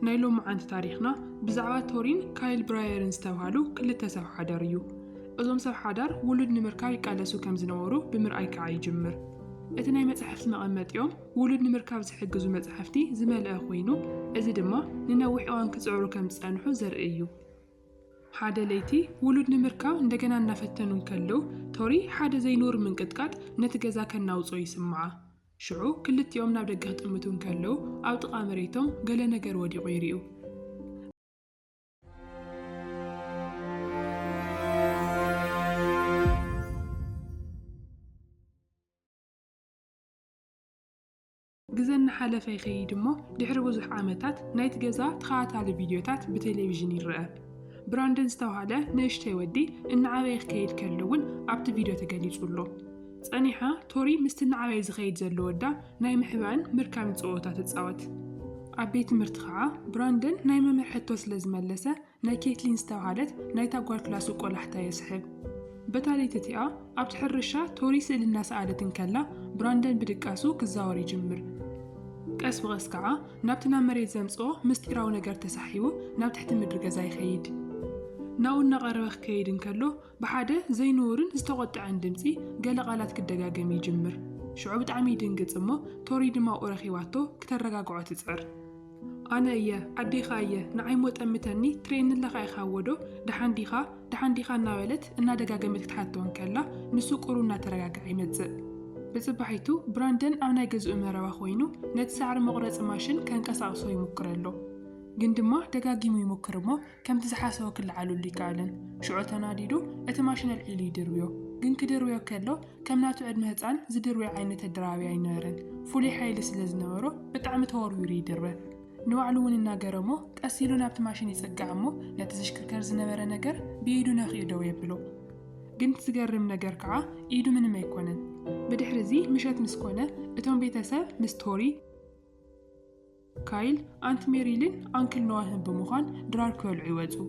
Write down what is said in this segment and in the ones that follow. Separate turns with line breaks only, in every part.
نايلو معانت تاريخنا بزعبات تورين كايل برايرن ستوهالو كل تساب حداريو أزوم ساب حدار ولد نمركاوي قالسو كم زنورو بمرأي كعي جمر اتناي متحفت مقامات يوم ولد نمركاو زحقزو متحفتي زمال أخوينو ازي دما ننوح اوان كتعورو كم تسانحو زرقيو حادا ليتي ولد نمركاو اندقنا نفتنون كلو توري حادا زي نور من قدقات نتقزا كناوصو يسمعا شعو كلت يوم نابدقه تقمتون كلو او تقا مريتهم قال نقر ودي غيريو جزن حلفي خيدمو دحر وزح عامتات نايت جزا تخاط على فيديوهات بتلفزيون الرأى براندن استوعله نشتي ودي إن عبايخ كيد كلون عبت فيديو تجلي صلوا صنيحة توري مستن عبايز خيد زلودا ناي محبان مركام صوتات تصوت عبيت مرتخعة براندن ناي مرحتو سلازم لسه ناي كيتلين استوعلت ناي تقول كلاسو قول حتى يسحب بتالي تتيا عبت حرشة توري سل الناس عادة كلا براندن بدكاسو كزاوري جمر قاس بغسكعة نابتنا مريت زمصو مستيراو نجار تسحيو ناب تحت مدرجة زي خيد ناونا قربخ كيدن كلو بحاده زي نورن استقطع عن دمسي قال قالات كدغاغم يجمر شعوب عمي دنقصمو توري دما اورخيواتو كترغاغعو تصعر انا عديخا نعيموت امتني ترين لخا يخاودو دحانديخا ناولت ان دغاغمت تحطون كلا نسو قرونا ترغاغع يمص بصبحيتو براندن انا جزء مروا خوينو نتسعر مقرص ماشين كان قساقسو يمكرلو جندما دغاغيمو يمكرمو كم تزحاسو كل علو اللي قالن شعو تناديدو اتماشن العلي يدرويو جن كدرويو كلو كم ناتو عدم هصان زدروي عينه الدراوي اينرن فولي حيل سلازنورو بطعم توروري يدربه نوعلون الناغرمو تاسيلو نابت ماشين يصقعمو نتزشكركر زنبره ነገር بيدو نخيدو يبلو جن تزغرم ነገር كعا ايدو من ما يكونن بدحرزي مشات مسكونه اتون بيتساب مستوري كايل أنت ميريلين أنكل نواهن بمخان درار كل عوضو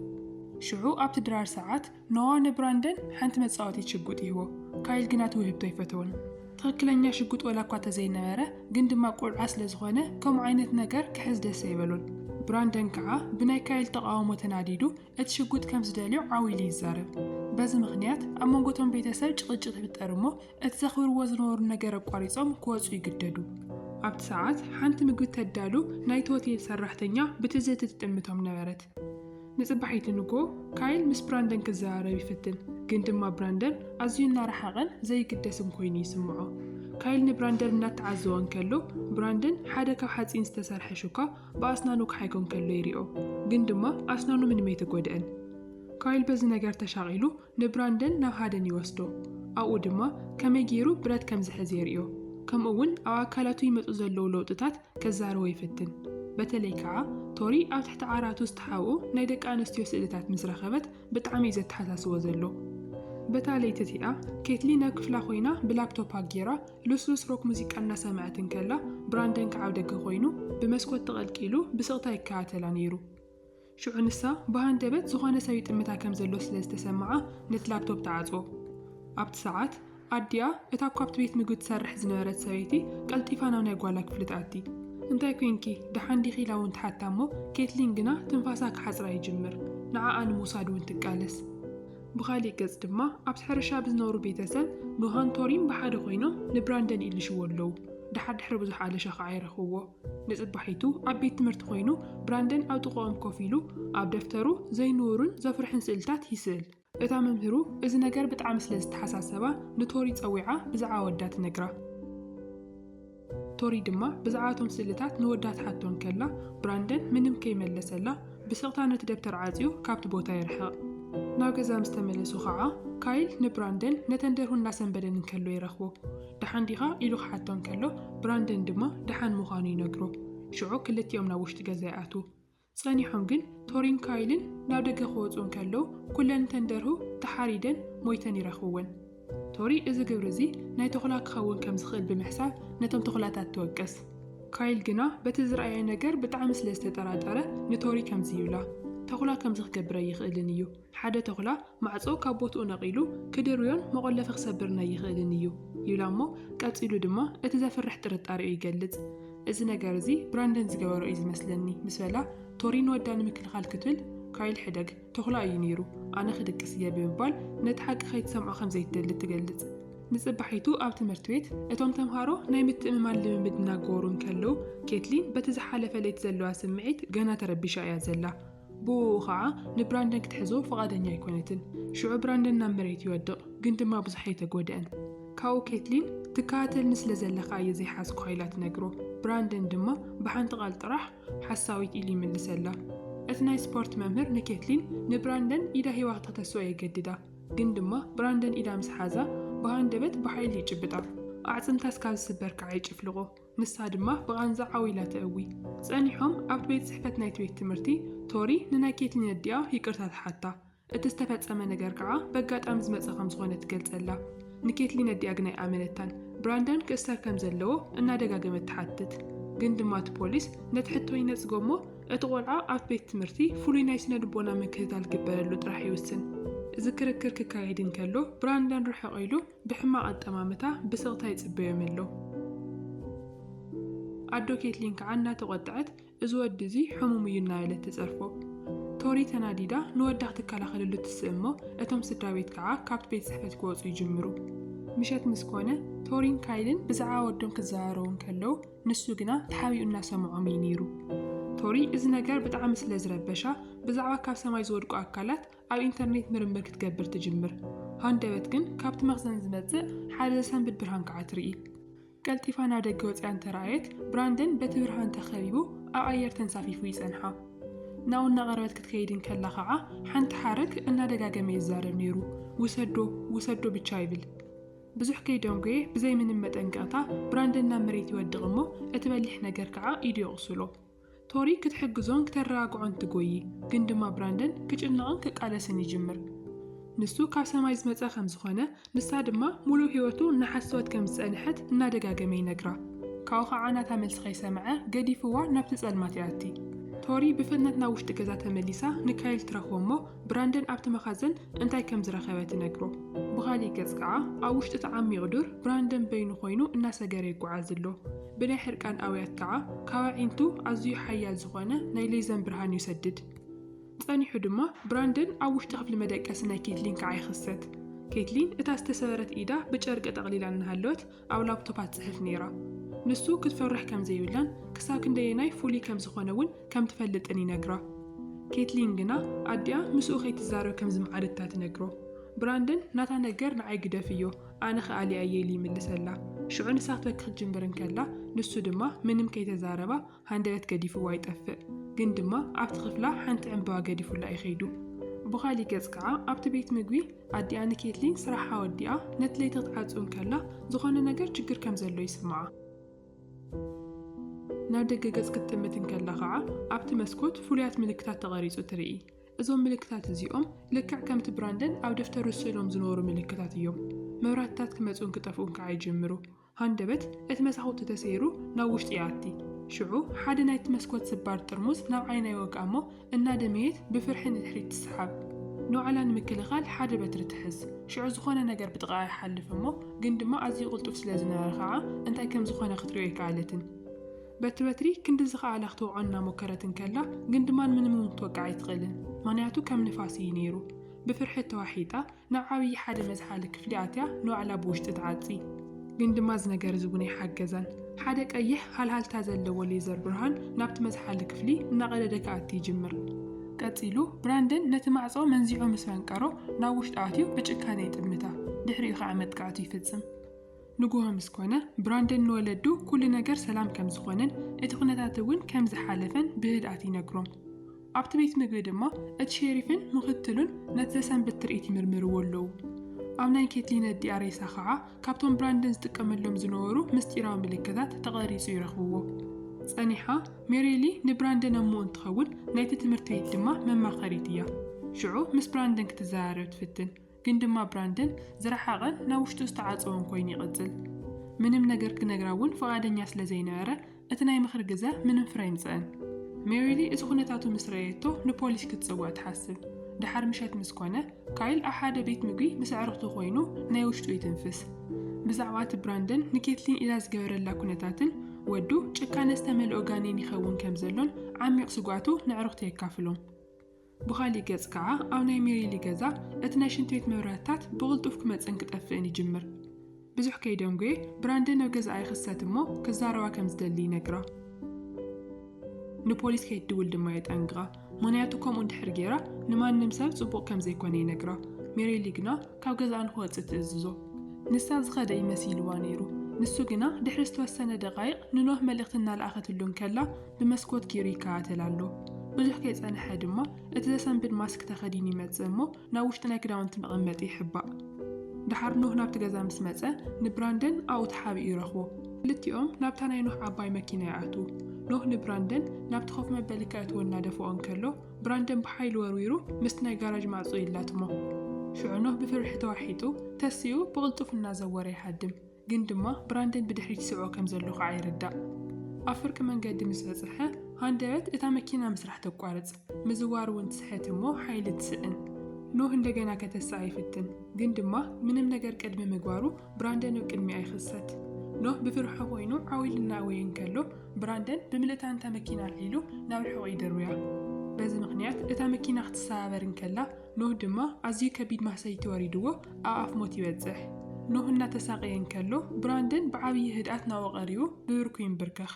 شعو أبت درار ساعات نوان براندن حنت متصاوتي تشقوتي هو كايل جنات وهبتو يفتون تخكلنيا شقوت ولا قوات زي نمارة جند ما قول عسل زغونة كم عينت نجر كحز دسيبلون براندن كعا بناي كايل تقاومو تناديدو اتشقوت كم زداليو عويلي يزارب باز مغنيات أما قوتهم بيتساب تقلجت بتقرمو اتزخور وزنور نجر بقاريصهم كواتو يقددو عبد ساعات حانت مقود تدالو نايت هوتيل سرحتنيا بتزيت تتمتهم نبرت نصبحيت نقو كايل مس براندن كزارة بيفتن قندما براندن عزيون نارحاقن زي قدسم كويني يسمعو كايل نبراندن نتعزوان كلو براندن حادا كو حاتين استسرح شوكا بأسنانو كحيكون كلو يريو قندما أسنانو من ميت قودن كايل بز نجار تشاغيلو نبراندن ناو هادن يوستو أو دما كميجيرو براد كمزحز يريو كم أول أو أكلاتو يمتو زلو لوطتات كزارو يفتن بتلي كعا توري أو تحت عاراتو استحاوو نايدك آنستيو سئلتات مزرخبت بتعمي زد حساسو زلو بتالي تتيا كيتلينا كفلا خوينا بلابتوب هاجيرا لسلس روك موسيقى سمعتن كلا براندن كعاو دق خوينو بمسكوت تغلقيلو بسغتا يكاتلا نيرو شو عنسا بهاندبت زغانا سويت امتا كم زلو سلز تسمعا نت لابتوب تعزو عبد ساعات أديا اتاكوبت بيت مجود سرح زنورت سويتي قلت إفانا ونقوالك فلتاتي انتاي كوينكي دحان دي خيلاون تحتامو كيتلينجنا تنفاساك حزرا يجمر نعا آن موسادو انتقالس بخالي قز دما عبد حرشا بزنورو بيتسل نوهان تورين بحاد خوينو نبراندن إلي شوالو دحاد حربزو حالة شاق عيرخوو نزد بحيتو عبيت تمرت خوينو براندن أو تقوم كوفيلو عب دفترو زي نورن زفرحن سئلتات يسأل اتا ممهرو إذا نجار بتعمل سلست حساسبة نتوري تقويعة بزعا ودات نجرة توري دما بزعاتهم سلتات نودات حتون كلا براندن منم كيمل لسلا بسقطانة دبتر عازيو كابت بوتا يرحق ناقزا مستملسو خعا كايل نبراندن نتندرهو الناسن بدن كلو يرخو دحان ديخا إلوخ حتون كلو براندن دما دحان مخانو ينقرو شعو كلت يومنا وشت جزاءاتو صانيحهم جن تورين كايلن ناو دقا خوصون كلو كلن تندرهو تحاريدن مويتن يرخوون توري إذا قبرزي ناي تخلاق خون كم زخيل بمحساب نتم تخلاتات توقس كايل جنا بتزرعي نجر بتعمس لستطراتره نتوري كم زيولا تخلا كم زخ قبري يخيلنيو حدا تخلا معصو كابوتو نقيلو كدرويون مغلف خسبرنا يخيلنيو يلامو قاصيلو دما اتزفرح طرطاريو يجلص እዚ ነገር እዚ ብራንደን ዝገበሮ እዩ ዝመስለኒ ምስ በላ ቶሪ ንወዳ ንምክልኻል ክትብል ካይል ሕደግ ተኽላ እዩ ነይሩ ኣነ ክድቅስ እየ ብምባል ነቲ ሓቂ ከይትሰምዖ ከም ዘይትደሊ ትገልጽ ንጽባሒቱ ኣብ ትምህርቲ ቤት እቶም ተምሃሮ ናይ ምትእምማን ልምምድ እናገበሩ እንከለዉ ኬትሊን በቲ ዝሓለፈ ለይቲ ዘለዋ ስምዒት ገና ተረቢሻ እያ ዘላ ብኡ ከዓ ንብራንደን ክትሕዞ ፈቓደኛ ኣይኮነትን ሽዑ ብራንደን ናብ መሬት ይወድቕ ግን ድማ ብዙሕ ኣይተጎድአን ካብኡ ኬትሊን ትከታተልኒ ስለ ዘለኻ እየ ዘይሓዝኩ ኢላ ትነግሮ ብራንደን ድማ ብሓንቲ ቃል ጥራሕ ሓሳዊት ኢሉ ይምልሰላ እቲ ናይ ስፖርት መምህር ንኬትሊን ንብራንደን ኢዳ ሂዋ ክትተስኦ የገድዳ ግን ድማ ብራንደን ኢዳ ምስ ሓዛ ብሃንደበት ብሓይሊ ይጭብጣ ኣዕጽምታ እስካብ ዝስበር ከዓ ይጭፍልቆ ንሳ ድማ ብቓንዛ ዓዊላ ተእዊ ጸኒሖም ኣብ ቤት ጽሕፈት ናይቲ ቤት ትምህርቲ ቶሪ ንናይ ኬትሊን ኣዲኣ ይቅርታ ትሓታ እቲ ዝተፈጸመ ነገር ከዓ በጋጣሚ ዝመጸ ከም ዝኾነ ትገልጸላ ንኬትሊን ኣዲኣ ግን ኣይኣመነታን ብራንደን ክእሰር ከም ዘለዎ እናደጋገመት ትሓትት ግን ድማ እቲ ፖሊስ ነቲ ሕቶ ይነጽጎ እሞ እቲ ቆልዓ ኣብ ቤት ትምህርቲ ፍሉይ ናይ ስነ ልቦና ምክትታል ግበረሉ ጥራሕ ይውስን እዚ ክርክር ክካየድ እንከሎ ብራንደን ርሕቕ ኢሉ ብሕማቕ ኣጠማምታ ብስቕታ ይጽበዮም ኣሎ ኣዶ ኬትሊን ከዓ እናተቆጥዐት እዚ ወዲ እዚ ሕሙም እዩ እናበለት ትጸርፎ ቶሪ ተናዲዳ ንወዳ ክትከላኸለሉ ትስእ እሞ እቶም ስድራ ቤት ከዓ ካብቲ ቤት ጽሕፈት ክወፁ ይጅምሩ ምሸት ምስ ኮነ ቶሪን ካይልን ብዛዕባ ወዶም ክዘራረቡ እንከለዉ ንሱ ግና ተሓቢኡ እናሰምዖም እዩ ነይሩ ቶሪ እዚ ነገር ብጣዕሚ ስለ ዝረበሻ ብዛዕባ ካብ ሰማይ ዝወድቁ ኣካላት ኣብ ኢንተርኔት ምርምር ክትገብር ትጅምር ሃንደበት ግን ካብቲ መኽዘን ዝመጽእ ሓደ ዘሰንብድ ብርሃን ከዓ ትርኢ ቀልጢፋ ናብ ደገ ወፂኣ እንተረኣየት ብራንደን በቲ ብርሃን ተኸቢቡ ኣብ ኣየር ተንሳፊፉ ይጸንሓ ናው እናቐረበት ክትከይድ እንከላ ከዓ ሓንቲ ሓረግ እናደጋገመ ይዛረብ ነይሩ ውሰዶ ብቻ ይብል ብዙሕ ከይዶም ገየ ብዘይ ምንም መጠንቀቕታ ብራንደን ናብ መሬት ይወድቕ እሞ እቲ በሊሕ ነገር ከዓ ኢዱ ይቕስሎ ቶሪ ክትሕግዞን ክተረጋግዖን ትጎይ ግን ድማ ብራንደን ክጭንቕን ክቃለስን ይጅምር ንሱ ካብ ሰማይ ዝመጸ ከም ዝኾነ ንሳ ድማ ሙሉእ ህይወቱ እናሓሰወት ከም ዝጸንሐት እናደጋገመ ይነግራ ካብኡ ከዓ ናታ መልሲ ከይሰምዐ ገዲፍዋ ናብቲ ጸልማት ይኣቲ ቶሪ ብፍጥነት ናብ ውሽጢ ገዛ ተመሊሳ ንካይል ትረኽቦ እሞ ብራንደን ኣብቲ መኻዘን እንታይ ከም ዝረኸበ ትነግሮ ብኻሊእ ገጽ ከዓ ኣብ ውሽጢ እቲ ዓሚቕ ዱር ብራንደን በይኑ ኮይኑ እናሰገረ ይጓዓዝ ኣሎ ብናይ ሕርቃን ኣውያት ከዓ ካብ ዒንቱ ኣዝዩ ሓያል ዝኾነ ናይ ሌዘን ብርሃን ይሰድድ ጸኒሑ ድማ ብራንደን ኣብ ውሽጢ ክፍሊ መደቀሲ ናይ ኬትሊን ከዓ ይኽሰት ኬትሊን እታ ዝተሰበረት ኢዳ ብጨርቂ ጠቕሊላ እናሃለወት ኣብ ላፕቶፓ ትጽሕፍ ነይራ ንሱ ክትፈርሕ ከም ዘይብላን ክሳብ ክንደየናይ ፍሉይ ከም ዝኾነ እውን ከም ትፈልጥን ይነግራ ኬትሊን ግና ኣዲኣ ምስኡ ከይትዛረብ ከም ዝምዓድታ ትነግሮ ብራንደን ናታ ነገር ንዓይ ግደፍ እዮ ኣነ ኸኣሊኣ እየ ኢሉ ይምልሰላ ሽዑ ንሳ ክትበክኽ ክትጅምር እንከላ ንሱ ድማ ምንም ከይተዛረባ ሃንደበት ገዲፍዋ ይጠፍእ ግን ድማ ኣብቲ ክፍላ ሓንቲ ዕምባባ ገዲፉላ ይኸይዱ ብኻሊእ ገጽ ከዓ ኣብቲ ቤት ምግቢ ኣዲኣ ንኬትሊን ስራሓ ወዲኣ ነቲ ለይቲ ክትዓጽው እንከላ ዝኾነ ነገር ችግር ከም ዘሎ ይስምዓ ናብ ደገ ገጽ ክትጥምት እንከላ ከዓ ኣብቲ መስኮት ፍሉያት ምልክታት ተቐሪጹ ትርኢ እዞም ምልክታት እዚኦም ልክዕ ከምቲ ብራንደን ኣብ ደፍተሩ ስእሎም ዝነበሩ ምልክታት እዮም መብራህትታት ክመጹን ክጠፍኡን ከዓ ይጅምሩ ሃንደበት እቲ መሳኹቲ ተሰይሩ ናብ ውሽጢ ይኣቲ ሽዑ ሓደ ናይቲ መስኮት ስባር ጥርሙዝ ናብ ዓይና ይወግኣ እሞ እናደመየት ብፍርሒ ንድሕሪት ትስሓብ ንባዕላ ንምክልኻል ሓደ በትሪ ትሕዝ ሽዑ ዝኾነ ነገር ብጥቓ ይሓልፍ እሞ ግን ድማ ኣዝዩ ቁልጡፍ ስለ ዝነበረ ከዓ እንታይ ከም ዝኾነ ክትሪኦ ይከኣለትን በቲ በትሪ ክንዲ ዝኸኣላ ክትወቅዖ እናሞከረት እንከላ ግን ድማ ምንም ክትወቅዕ ኣይትኽእልን ምክንያቱ ከም ንፋስ እዩ ነይሩ ብፍርሒ ተዋሒጣ ናብ ዓብዪ ሓደ መዝሓሊ ክፍሊ ኣትያ ንባዕላ ብውሽጢ ትዓፂ ግን ድማ እዚ ነገር እዚ እውን ኣይሓገዛን ሓደ ቀይሕ ሃልሃልታ ዘለዎ ሌዘር ብርሃን ናብቲ መዝሓሊ ክፍሊ እናቐደደ ከኣቲ ይጅምር ቀፂሉ ብራንደን ነቲ ማዕጾ መንዚዑ ምስ ፈንቀሮ ናብ ውሽጢ ኣትዩ ብጭካነ ይጥምታ ድሕሪኡ ከዓ መጥቃዕቱ ይፍጽም ንጉሆ ምስ ኮነ ብራንደን ንወለዱ ኩሉ ነገር ሰላም ከም ዝኾነን እቲ ኩነታት እውን ከም ዝሓለፈን ብህድኣት ይነግሮም ኣብቲ ቤት ምግቢ ድማ እቲ ሸሪፍን ምክትሉን ነቲ ዘሰንብት ትርኢት ይምርምርዎ ኣለዉ ኣብ ናይ ኬትሊን ኣዲኣ ሬሳ ከዓ ካብቶም ብራንደን ዝጥቀመሎም ዝነበሩ ምስጢራዊ ምልክታት ተቐሪጹ ይረኽብዎ ጸኒሓ ሜሪሊ ንብራንደን እሞ እንትኸውን ናይቲ ትምህርቲ ቤት ድማ መማኸሪት እያ ሽዑ ምስ ብራንደን ክትዘራረብ ትፍትን ግን ድማ ብራንደን ዝረሓቐን ናብ ውሽጡ ዝተዓፀወን ኮይኑ ይቕጽል ምንም ነገር ክነግራ እውን ፈቓደኛ ስለ ዘይነበረ እቲ ናይ ምኽሪ ግዜ ምንም ፍረ ይምፅአን ሜሪሊ እዚ ኩነታቱ ምስ ረአየቶ ንፖሊስ ክትጽውዕ ትሓስብ ድሓር ምሸት ምስ ኮነ ካይል ኣብ ሓደ ቤት ምግቢ ምስ ኣዕርኽቱ ኮይኑ ናይ ውሽጡ ይትንፍስ ብዛዕባ እቲ ብራንደን ንኬትሊን ኢላ ዝገበረላ ኩነታትን ወዱ ጭካነ ዝተመልኦ ጋኔን ይኸውን ከም ዘሎን ዓሚቕ ስጓቱ ንዕሩኽቲ የካፍሎም። ብኻሊእ ገጽ ከዓ ኣብ ናይ ሜሪሊ ገዛ እቲ ናይ ሽንት ቤት መብራህትታት ብቕልጡፍ ክመፅን ክጠፍእን ይጅምር። ብዙሕ ከይደንጎየ ብራንደን ኣብ ገዛኣ ይኽሰት እሞ ክዛረባ ከም ዝደሊ ይነግራ። ንፖሊስ ከይትድውል ድማ የጠንግቓ። ምክንያቱ ከምኡ እንድሕር ገይራ ንማንም ሰብ ጽቡቕ ከም ዘይኮነ ይነግራ። ሜሪሊ ግና ካብ ገዛኣ ንክወፅእ ትእዝዞ። ንሳ ዝኸደ ይመሲልዋ ነይሩ። ንሱ ግና ድሕሪ ዝተወሰነ ደቓይቕ ንኖህ መልእኽቲ እናለኣኸትሉን ከላ ብመስኮት ጌሩ ይከታተል ኣሎ። ብዙሕ ከይጸንሐ ድማ እቲ ዘሰንብድ ማስክ ተኸዲኑ ይመጽእ እሞ ናብ ውሽጢ ናይ ክዳውንቲ መቐመጢ ይሕባእ። ድሓር ኖህ ናብቲ ገዛ ምስ መጸ ንብራንደን ኣብኡ ተሓቢኡ ይረኽቦ። ክልቲኦም ናብታ ናይ ኖህ ዓባይ መኪና ይኣትዉ። ኖህ ንብራንደን ናብቲ ኮፍ መበሊ ከእትዎ እናደፍኦ ከሎ ብራንደን ብሓይሊ ወርዊሩ ምስቲ ናይ ጋራጅ ማዕጾ ይላትሞ። ሽዑ ኖህ ብፍርሒ ተዋሒጡ ተሲኡ ብቕልጡፍ እናዘወረ ይሓድም። ግን ድማ ብራንደን ብድሕሪት ይስዕቦ ከም ዘሎ ከዓ ይርዳእ። ኣብ ፍርቂ መንገዲ ምስ በጽሐ ሃንደበት እታ መኪና ምስራሕ ተቋርጽ። ምዝዋር እውን ትስሕት እሞ ሓይሊ ትስእን። ኖህ እንደገና ከተሳእ ይፍትን። ግን ድማ ምንም ነገር ቅድሚ ምግባሩ ብራንደን ኣብ ቅድሚኣ ይኽሰት። ኖህ ብፍርሑ ኮይኑ ዓዊሉ እናእወየ ከሎ ብራንደን ብምልእታ እንታ መኪና ኣልዒሉ ናብ ርሑቕ ይድርብያ። በዚ ምክንያት እታ መኪና ክትሰባበር ከላ ኖህ ድማ ኣዝዩ ከቢድ ማህሰይቲ ወሪድዎ ኣብ ኣፍ ሞት ይበጽሕ። ኖህ እናተሳቀየ ከሎ ብራንደን ብዓብዪ ህድኣት ናብኡ ቀሪቡ ብብርኩ ይንብርከኽ።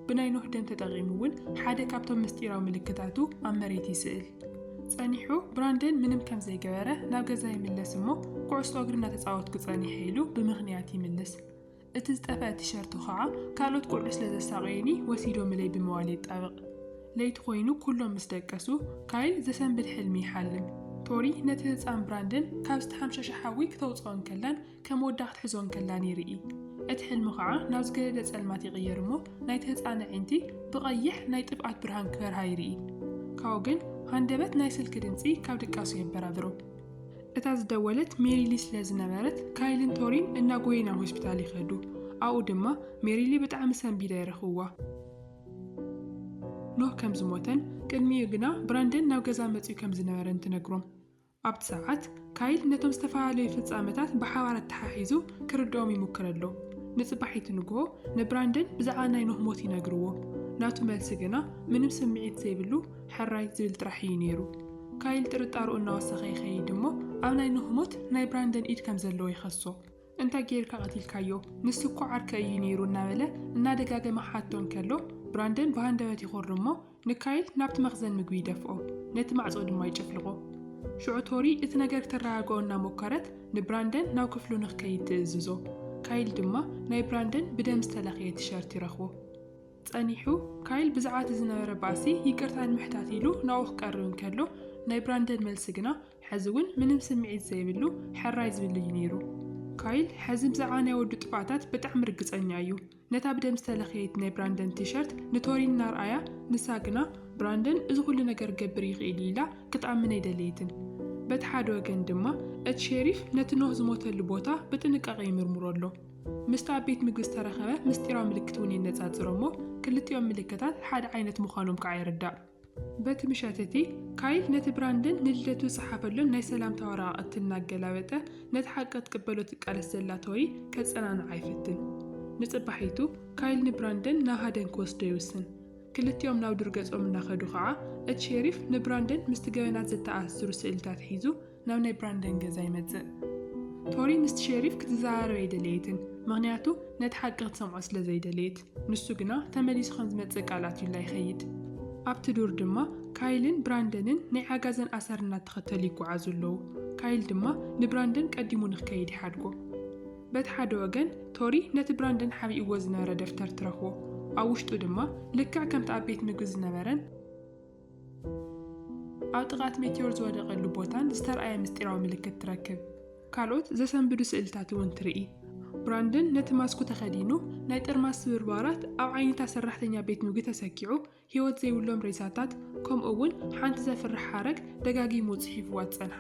ብናይ ኖህ ደም ተጠቒሙ እውን ሓደ ካብቶም ምስጢራዊ ምልክታቱ ኣብ መሬት ይስእል። ጸኒሑ ብራንደን ምንም ከም ዘይገበረ ናብ ገዛ ይምለስ እሞ ኩዕሶ እግሪ እናተፃወትኩ ጸኒሐ ኢሉ ብምኽንያት ይምልስ። እቲ ዝጠፍአ ቲሸርቱ ከዓ ካልኦት ቆልዑ ስለ ዘሳቀየኒ ወሲዶ ምለይ ብምባል ይጣበቕ። ለይቲ ኮይኑ ኩሎም ምስ ደቀሱ ካይል ዘሰንብድ ሕልሚ ይሓልም። ቶሪ ነቲ ህፃን ብራንደን ካብ ዝተሓምሸሸ ሓዊ ክተውፅኦን ከላን ከም ወዳ ክትሕዞን ከላን ይርኢ። እቲ ሕልሚ ከዓ ናብ ዝገደደ ጸልማት ይቕየር እሞ ናይቲ ህፃን ዕንቲ ብቐይሕ ናይ ጥፍኣት ብርሃን ክበርሃ ይርኢ። ካብኡ ግን ሃንደበት ናይ ስልኪ ድምፂ ካብ ድቃሱ የበራብሮ። እታ ዝደወለት ሜሪሊ ስለ ዝነበረት ካይልን ቶሪን እናጎየ ናብ ሆስፒታል ይኸዱ። ኣብኡ ድማ ሜሪሊ ብጣዕሚ ሰንቢዳ ይረኽብዋ። ኖህ ከም ዝሞተን ቅድሚኡ ግና ብራንደን ናብ ገዛ መፅኡ ከም ዝነበረን ትነግሮም። ኣብቲ ሰዓት ካይል ነቶም ዝተፈላለዩ ፍጻመታት ብሓባር ተሓሒዙ ክርድኦም ይሙክር ኣሎ። ንጽባሒቱ ንግሆ ንብራንደን ብዛዕባ ናይ ኖህ ሞት ይነግርዎ። ናቱ መልሲ ግና ምንም ስምዒት ዘይብሉ ሕራይ ዝብል ጥራሕ እዩ ነይሩ። ካይል ጥርጣርኡ እናወሰኸ ይኸይድ እሞ ኣብ ናይ ኖህ ሞት ናይ ብራንደን ኢድ ከም ዘለዎ ይኸሶ። እንታይ ጌርካ ቀቲልካዮ? ንሱ እኮ ዓርከ እዩ ነይሩ እናበለ እናደጋገመ ሓቶን ከሎ ብራንደን ብሃንደበት ይኾር እሞ ንካይል ናብቲ መኽዘን ምግቢ ይደፍኦ። ነቲ ማዕጾ ድማ ይጭፍልቆ። ሽዑ ቶሪ እቲ ነገር ክተረጋግኦ እናሞከረት ንብራንደን ናብ ክፍሉ ንኽከይድ ትእዝዞ። ካይል ድማ ናይ ብራንደን ብደም ዝተለኸየ ቲሸርት ይረኽቦ። ጸኒሑ ካይል ብዛዕባ እቲ ዝነበረ ባእሲ ይቅርታ ንምሕታት ኢሉ ናብኡ ክቀርብ ከሎ ናይ ብራንደን መልሲ ግና ሕዚ እውን ምንም ስምዒት ዘይብሉ ሕራይ ዝብል እዩ ነይሩ። ካይል ሕዚ ብዛዕባ ናይ ወዱ ጥፋታት ብጣዕሚ ርግጸኛ እዩ። ነታ ብደም ዝተለኸየት ናይ ብራንደን ቲሸርት ንቶሪን እናርኣያ ንሳ ግና ብራንደን እዚ ኩሉ ነገር ገብር ይኽእል ኢላ ክትኣምን ኣይደለይትን። በቲ ሓደ ወገን ድማ እቲ ሸሪፍ ነቲ ኖህ ዝሞተሉ ቦታ ብጥንቃቐ ይምርምሮ ኣሎ። ምስቲ ኣብ ቤት ምግቢ ዝተረኸበ ምስጢራዊ ምልክት እውን የነጻጽሮ እሞ ክልቲኦም ምልክታት ሓደ ዓይነት ምዃኖም ከዓ ይርዳእ። በቲ ምሸት እቲ ካይል ነቲ ብራንደን ንልደቱ ዝፀሓፈሉን ናይ ሰላምታ ወረቓቕቲ እናገላበጠ ነቲ ሓቂ ክትቅበሎ ትቃለስ ዘላ ቶሪ ከጸናንዓ ኣይፈትን። ንጽባሒቱ ካይል ንብራንደን ናብ ሃደን ክወስዶ ይውስን። ክልቲኦም ናብ ዱር ገጾም እናኸዱ ከዓ እቲ ሸሪፍ ንብራንደን ምስቲ ገበናት ዝተኣሰሩ ስእልታት ሒዙ ናብ ናይ ብራንደን ገዛ ይመጽእ። ቶሪ ምስቲ ሸሪፍ ክትዘራረብ ኣይደለየትን፣ ምክንያቱ ነቲ ሓቂ ክትሰምዖ ስለ ዘይደለየት። ንሱ ግና ተመሊሱ ከም ዝመጽእ ቃላት ኢላ ይኸይድ። ኣብቲ ዱር ድማ ካይልን ብራንደንን ናይ ሓጋዘን ኣሰር እናተኸተሉ ይጓዓዙ ኣለዉ። ካይል ድማ ንብራንደን ቀዲሙ ንኽከይድ ይሓድጎ። በቲ ሓደ ወገን ቶሪ ነቲ ብራንደን ሓቢእዎ ዝነበረ ደፍተር ትረኽቦ። ኣብ ውሽጡ ድማ ልክዕ ከምቲ ኣብ ቤት ምግቢ ዝነበረን ኣብ ጥቓት ሜቴዎር ዝወደቐሉ ቦታን ዝተረኣየ ምስጢራዊ ምልክት ትረክብ። ካልኦት ዘሰንብዱ ስእልታት እውን ትርኢ። ብራንደን ነቲ ማስኩ ተኸዲኑ ናይ ጥርማስ ስብርባራት ኣብ ዓይነታ ሰራሕተኛ ቤት ምግቢ ተሰኪዑ ህይወት ዘይብሎም ሬሳታት ከምኡ እውን ሓንቲ ዘፍርሕ ሓረግ ደጋጊሙ ጽሒፍዋ ትጸንሓ።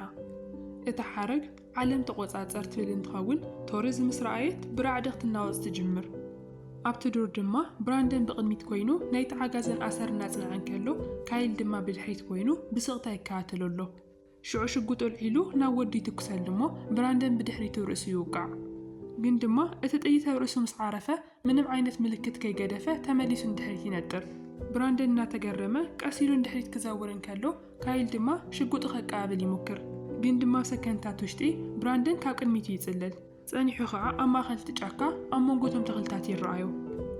እታ ሓረግ ዓለም ተቆጻጸር ትብል እንትኸውን ቶሪ ዝምስ ረኣየት ብራዕዲ ክትናወጽ ትጅምር። ኣብቲ ዱር ድማ ብራንደን ብቕድሚት ኮይኑ ናይቲ ሓጋዘን ኣሰር እናጽንዐ ከሎ ካይል ድማ ብድሕሪት ኮይኑ ብስቕታ ይከታተሎ ኣሎ። ሽዑ ሽጉጥ ኣልዒሉ ናብ ወዲ ይትኩሰሉ እሞ ብራንደን ብድሕሪቱ ርእሱ ይውቃዕ። ግን ድማ እቲ ጥይት ኣብ ርእሱ ምስ ዓረፈ ምንም ዓይነት ምልክት ከይገደፈ ተመሊሱ እንድሕሪት ይነጥር ብራንደን እናተገረመ ቀሲሉ እንድሕሪት ክዛውርን ከሎ ካይል ድማ ሽጉጡ ከቃብል ይሞክር ግን ድማ ሰከንታት ውሽጢ ብራንደን ካብ ቅድሚቱ ይጽልል ጸኒሑ ኸዓ ኣብ ማእኸል ጫካ ኣብ መንጎቶም ተኽልታት ይረኣዩ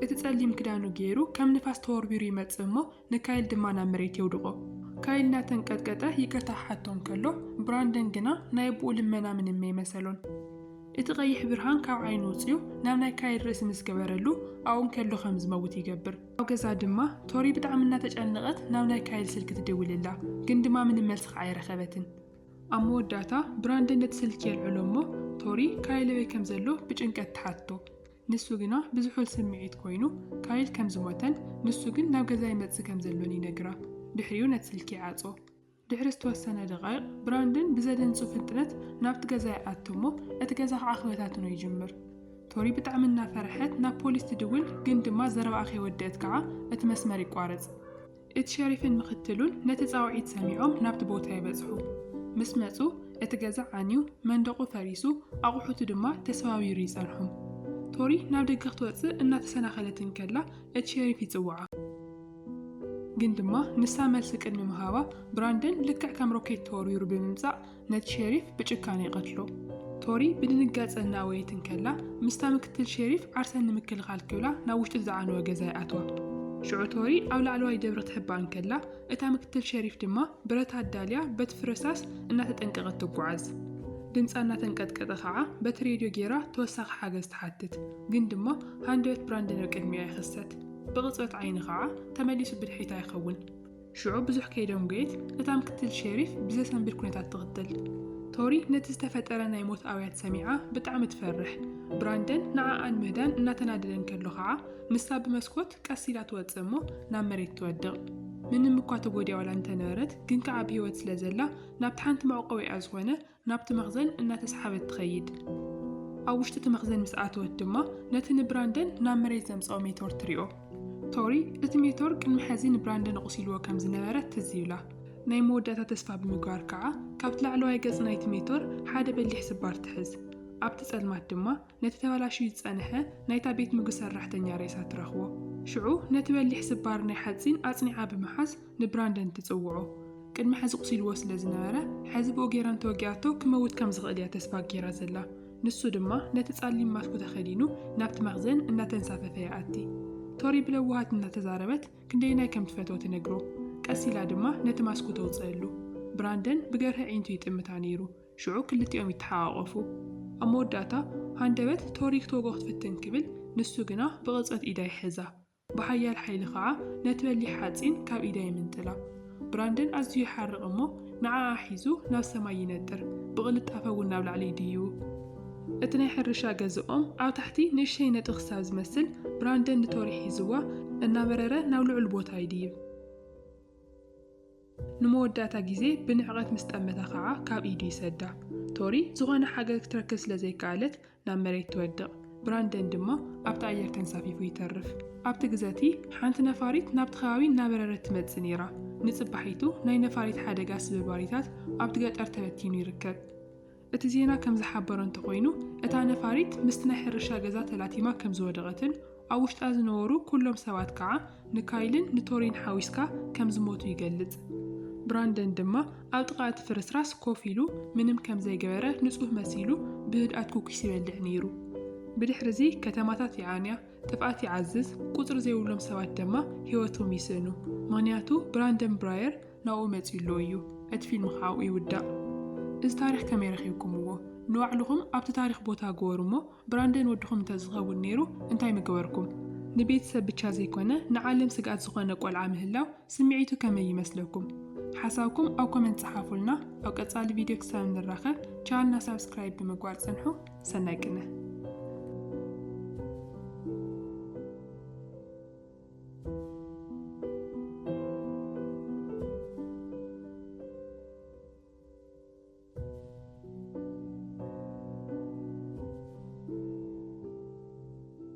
እቲ ጸሊም ክዳኑ ገይሩ ከም ንፋስ ተወርቢሩ ይመጽእ እሞ ንካይል ድማ ናብ መሬት የውድቆ ካይል እናተንቀጥቀጠ ይቅርታ ሓቶም ከሎ ብራንደን ግና ናይ ብኡ ልመና ምንም ይመሰሎን እቲ ቀይሕ ብርሃን ካብ ዓይኑ ወጽዩ ናብ ናይ ካይል ርእሲ ምስ ገበረሉ ኣውን ከሎ ከም ዝመውት ይገብር ኣብ ገዛ ድማ ቶሪ ብጣዕሚ እናተጨነቐት ናብ ናይ ካይል ስልክ ትደውልላ ግን ድማ ምንም መልሲ ኣይረኸበትን ኣብ መወዳእታ ብራንደን ነቲ ስልኪ የልዕሎ እሞ ቶሪ ካይል ወይ ከም ዘሎ ብጭንቀት ተሓቶ ንሱ ግና ብዙሑል ስምዒት ኮይኑ ካይል ከም ዝሞተን ንሱ ግን ናብ ገዛ ይመጽእ ከም ዘሎን ይነግራ ድሕሪኡ ነቲ ስልኪ ይዓጾ ድሕሪ ዝተወሰነ ደቂቕ ብራንደን ብዘደንጹ ፍጥነት ናብቲ ገዛ ይኣቱ እሞ እቲ ገዛ ከዓ ክበታትኖ ይጅምር ቶሪ ብጣዕሚ እናፈርሐት ናብ ፖሊስ ትድውል ግን ድማ ዘረባ ከይወድአት ከዓ እቲ መስመር ይቋረጽ እቲ ሸሪፍን ምክትሉን ነቲ ጻውዒት ሰሚዖም ናብቲ ቦታ ይበጽሑ ምስ መጹ እቲ ገዛ ዓንዩ መንደቁ ፈሪሱ ኣቑሑቱ ድማ ተሰባቢሩ ይጸንሑ ቶሪ ናብ ደገ ክትወጽእ እናተሰናኸለትን ከላ እቲ ሸሪፍ ይጽውዓ ግን ድማ ንሳ መልሲ ቅድሚ ምሃባ ብራንደን ልክዕ ከም ሮኬት ተወርዊሩ ብምምጻእ ነቲ ሸሪፍ ብጭካኔ ይቀትሎ ቶሪ ብድንጋጸ እናወየትን ከላ ምስታ ምክትል ሸሪፍ ዓርሰን ንምክልኻል ክብላ ናብ ውሽጢ ዝዓነወ ገዛ ይኣትዋ ሽዑ ቶሪ ኣብ ላዕለዋይ ደብሪ ትሕባን ከላ እታ ምክትል ሸሪፍ ድማ ብረት ኣዳልያ በቲ ፍረሳስ እናተጠንቀቐት ትጓዓዝ ድምጻ እናተንቀጥቀጠ ከዓ በቲ ሬድዮ ጌራ ተወሳኺ ሓገዝ ትሓትት ግን ድማ ሃንደበት ብራንደን ቅድሚያ ይኽሰት ብቕጽበት ዓይኒ ከዓ ተመሊሱ ብድሕሪታ ይኸውን ሽዑ ብዙሕ ከይዶም ገይት እታ ምክትል ሸሪፍ ብዘሰንብድ ኩነታት ትቕትል ቶሪ ነቲ ዝተፈጠረ ናይ ሞት ኣውያት ሰሚዓ ብጣዕሚ ትፈርሕ ብራንደን ንዓኣን ምህዳን እናተናደደን ከሎ ከዓ ንሳ ብመስኮት ቀሲላ ትወጽእ እሞ ናብ መሬት ትወድቕ ምንም እኳ ተጎዲኣ ዋላ እንተነበረት ግን ከዓ ብሂወት ስለ ዘላ ናብቲ ሓንቲ መዕቆቢኣ ዝኾነ ናብቲ መኽዘን እናተሰሓበት ትኸይድ ኣብ ውሽጢ እቲ መኽዘን ምስ ኣተወት ድማ ነቲ ንብራንደን ናብ መሬት ዘምጽኦ ሜቶር ትሪኦ ቶሪ እቲ ሜቶር ቅድሚ ሕዚ ንብራንደን ቁሲልዎ ከም ዝነበረ ትዝ ይብላ ናይ መወዳእታ ተስፋ ብምግባር ከዓ ካብቲ ላዕለዋይ ገጽ ናይቲ ሜቶር ሓደ በሊሕ ስባር ትሕዝ ኣብቲ ጸልማት ድማ ነቲ ተበላሽዩ ዝጸንሐ ናይታ ቤት ምግቢ ሰራሕተኛ ሬሳ ትረኽቦ ሽዑ ነቲ በሊሕ ስባር ናይ ሓጺን ኣጽኒዓ ብምሓዝ ንብራንደን ትጽውዖ ቅድሚ ሕዚ ቁሲልዎ ስለ ዝነበረ ሕዚ ብኡ ጌራን ተወጊኣቶ ክመውት ከም ዝኽእል እያ ተስፋ ጌራ ዘላ ንሱ ድማ ነቲ ጻሊም ማስኩ ተኸዲኑ ናብቲ መኽዘን እናተንሳፈፈ ይኣቲ ቶሪ ብለውሃት እናተዛረበት ክንደይናይ ከም ትፈትዎ ትነግሮ ቀሲላ ድማ ነቲ ማስኩ ተውፅአሉ ብራንደን ብገርሒ ዒንቱ ይጥምታ ነይሩ ሽዑ ክልቲኦም ይተሓዋቐፉ ኣብ መወዳእታ ሃንደበት ቶሪ ክትወግኦ ክትፍትን ክብል ንሱ ግና ብቕጽበት ኢዳ ይሕዛ ብሓያል ሓይሊ ከዓ ነቲ በሊሕ ሓጺን ካብ ኢዳ ይምንጥላ ብራንደን ኣዝዩ ይሓርቕ እሞ ንዓኣ ሒዙ ናብ ሰማይ ይነጥር ብቕልጣፈ እውን ናብ ላዕሊ ይድይቡ እቲ ናይ ሕርሻ ገዝኦም ኣብ ታሕቲ ንእሽተይ ነጥቢ ክሳብ ዝመስል ብራንደን ንቶሪ ሒዝዋ እናበረረ ናብ ልዑል ቦታ ይድይብ ንመወዳእታ ግዜ ብንዕቐት ምስ ጠመታ ከዓ ካብ ኢዱ ይሰዳ ቶሪ ዝኾነ ሓገዝ ክትረክብ ስለ ዘይከኣለት ናብ መሬት ትወድቕ ብራንደን ድማ ኣብቲ ኣየር ተንሳፊፉ ይተርፍ ኣብቲ ግዘቲ ሓንቲ ነፋሪት ናብቲ ከባቢ እናበረረት ትመጽእ ነይራ ንጽባሒቱ ናይ ነፋሪት ሓደጋ ስብርባሪታት ኣብቲ ገጠር ተበቲኑ ይርከብ እቲ ዜና ከም ዝሓበሮ እንተኾይኑ እታ ነፋሪት ምስቲ ናይ ሕርሻ ገዛ ተላቲማ ከም ዝወደቐትን ኣብ ውሽጣ ዝነበሩ ኩሎም ሰባት ከዓ ንካይልን ንቶሪን ሓዊስካ ከም ዝሞቱ ይገልጽ ብራንደን ድማ ኣብ ጥቓ እቲ ፍርስራስ ኮፍ ኢሉ ምንም ከም ዘይገበረ ንጹህ መሲሉ ብህድኣት ኩኪስ ይበልዕ ነይሩ ብድሕሪዚ ከተማታት ይዓንያ ጥፍኣት ይዓዝዝ ቁፅሪ ዘይብሎም ሰባት ድማ ህይወቶም ይስእኑ ምክንያቱ ብራንደን ብራየር ናብኡ መጺሉ እዩ እቲ ፊልም ከዓ ይውዳእ እዚ ታሪክ ከመይ ረኺብኩምዎ ንባዕልኹም ኣብቲ ታሪክ ቦታ ገበሩሞ ብራንደን ወድኹም እንተዝኸውን ነይሩ እንታይ ምገበርኩም ንቤተሰብ ብቻ ዘይኮነ ንዓለም ስጋት ዝኾነ ቆልዓ ምህላው ስምዒቱ ከመይ ይመስለኩም ሓሳብኩም ኣብ ኮሜንት ጻሓፉልና ኣብ ቀጻሊ ቪድዮ ክሳብ ንራኸብ ቻናልና ሰብስክራይብ ብምግባር ጽንሑ ሰናይ ቅነ